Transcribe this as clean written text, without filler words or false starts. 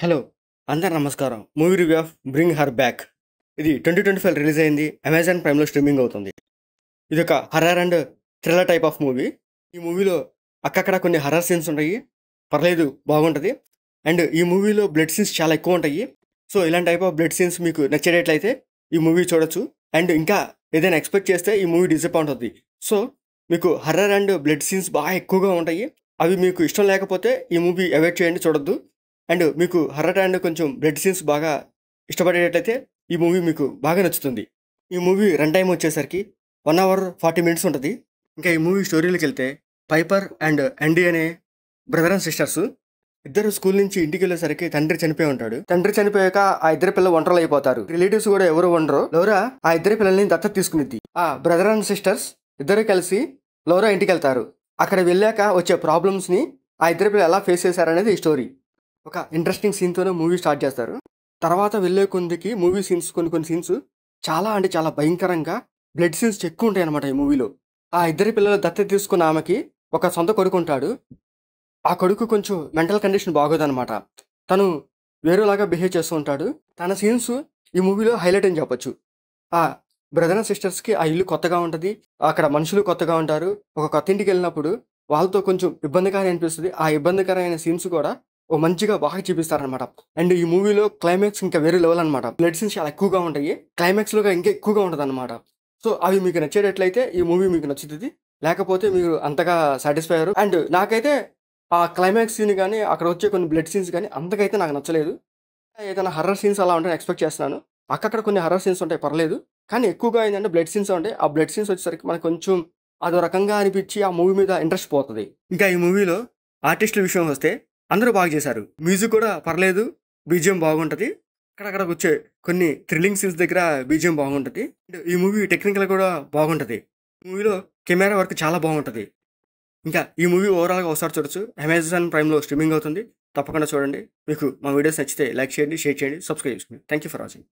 Hello! అందరికి నమస్కారం. Movie review of 'bring her back' ఇది 2025 రిలీజ్ అయింది. అమెజాన్ ప్రైమ్‌లో స్ట్రీమింగ్ అవుతుంది. ఇదొక horror and thriller type of movie. ఈ మూవీలో అక్కక్కడ కొన్ని హర్రర్ సీన్స్ ఉంటాయి. పర్లేదు బాగుంటది. అండ్ ఈ మూవీలో బ్లడ్ సీన్స్ చాలా ఎక్కువ ఉంటాయి. సో, ఇలాంటి టైప్ ఆఫ్ బ్లడ్ సీన్స్ మీకు నచ్చేటట్లయితే ఈ మూవీ చూడొచ్చు. అండ్ ఇంకా ఏదైనా ఎక్స్‌పెక్ట్ చేస్తే ఈ మూవీ డిసప్పాయింట్ అవుద్ది. సో, మీకు హర్రర్ అండ్ బ్లడ్ సీన్స్ బాగా ఎక్కువగా ఉంటాయి. అవి మీకు ఇష్టం లేకపోతే ఈ మూవీ అవాయిడ్ చేయండి, చూడొద్దు. అండ్ మీకు హర్రర్ అండ్ కొంచెం బ్లడ్ సీన్స్ బాగా ఇష్టపడేటట్లయితే ఈ మూవీ మీకు బాగా నచ్చుతుంది. ఈ మూవీ రన్ టైమ్ వచ్చేసరికి 1 అవర్ 40 మినిట్స్ ఉంటుంది. ఇంకా ఈ మూవీ స్టోరీలోకి వెళ్తే పైపర్ అండ్ యాండీ అనే బ్రదర్ అండ్ సిస్టర్స్ ఇద్దరు స్కూల్ నుంచి ఇంటికి వెళ్ళేసరికి తండ్రి చనిపోయి ఉంటాడు. తండ్రి చనిపోయాక ఆ ఇద్దరు పిల్లలు ఒంటరులు అయిపోతారు. రిలేటివ్స్ కూడా ఎవరు ఉండరు. లౌరా ఆ ఇద్దరు పిల్లల్ని దత్తత తీసుకునిద్ది. ఆ బ్రదర్ అండ్ సిస్టర్స్ ఇద్దరు కలిసి లౌరా ఇంటికి వెళ్తారు. అక్కడ వెళ్ళాక వచ్చే ప్రాబ్లమ్స్ ని ఆ ఇద్దరు పిల్లలు ఎలా ఫేస్ చేశారనేది ఈ స్టోరీ. ఒక ఇంట్రెస్టింగ్ సీన్తోనే మూవీ స్టార్ట్ చేస్తారు. తర్వాత వెళ్ళే కొందికి మూవీ సీన్స్ కొన్ని సీన్స్ చాలా అంటే చాలా భయంకరంగా బ్లడ్ సీన్స్ ఎక్కువ ఉంటాయి అన్నమాట ఈ మూవీలో. ఆ ఇద్దరి పిల్లలు దత్తత తీసుకున్న ఆమెకి ఒక సొంత కొడుకు ఉంటాడు. ఆ కొడుకు కొంచెం మెంటల్ కండిషన్ బాగోదన్నమాట. తను వేరేలాగా బిహేవ్ చేస్తూ ఉంటాడు. తన సీన్స్ ఈ మూవీలో హైలైట్ అని చెప్పొచ్చు. ఆ బ్రదర్ అండ్ సిస్టర్స్కి ఆ ఇల్లు కొత్తగా ఉంటుంది. అక్కడ మనుషులు కొత్తగా ఉంటారు. ఒక కొత్త ఇంటికి వెళ్ళినప్పుడు వాళ్ళతో కొంచెం ఇబ్బందికరంగా అనిపిస్తుంది. ఆ ఇబ్బందికరమైన సీన్స్ కూడా ఓ మంచిగా బాగా చూపిస్తారనమాట. అండ్ ఈ మూవీలో క్లైమాక్స్ ఇంకా వేరే లెవెల్ అనమాట. బ్లడ్ సీన్స్ చాలా ఎక్కువగా ఉంటాయి. క్లైమాక్స్ లో ఇంకా ఎక్కువగా ఉంటుంది అనమాట. సో అవి మీకు నచ్చేటట్లయితే ఈ మూవీ మీకు నచ్చుతుంది. లేకపోతే మీరు అంతగా సాటిస్ఫై అయ్యారు. అండ్ నాకైతే ఆ క్లైమాక్స్ సీన్ కానీ అక్కడ వచ్చే కొన్ని బ్లడ్ సీన్స్ కానీ అంతకైతే నాకు నచ్చలేదు. ఏదైనా హర్రర్ సీన్స్ అలా ఉంటాయని ఎక్స్పెక్ట్ చేస్తున్నాను. అక్కడ కొన్ని హర్రర్ సీన్స్ ఉంటాయి, పర్లేదు. కానీ ఎక్కువగా ఏంటంటే బ్లడ్ సీన్స్ ఉంటాయి. ఆ బ్లడ్ సీన్స్ వచ్చేసరికి మనకు కొంచెం అదో రకంగా అనిపించి ఆ మూవీ మీద ఇంట్రెస్ట్ పోతుంది. ఇంకా ఈ మూవీలో ఆర్టిస్టుల విషయం వస్తే అందరూ బాగా చేశారు. మ్యూజిక్ కూడా పర్లేదు, బీజిఎం బాగుంటుంది. అక్కడక్కడ వచ్చే కొన్ని థ్రిల్లింగ్ సీన్స్ దగ్గర బీజిఎం బాగుంటుంది. అండ్ ఈ మూవీ టెక్నికల్ కూడా బాగుంటుంది. మూవీలో కెమెరా వర్క్ చాలా బాగుంటుంది. ఇంకా ఈ మూవీ ఓవరాల్గా ఒకసారి చూడొచ్చు. అమెజాన్ ప్రైమ్లో స్ట్రీమింగ్ అవుతుంది. తప్పకుండా చూడండి. మీకు మా వీడియోస్ నచ్చితే లైక్ చేయండి, షేర్ చేయండి, సబ్స్క్రైబ్ చేసుకోండి. Thank you for watching.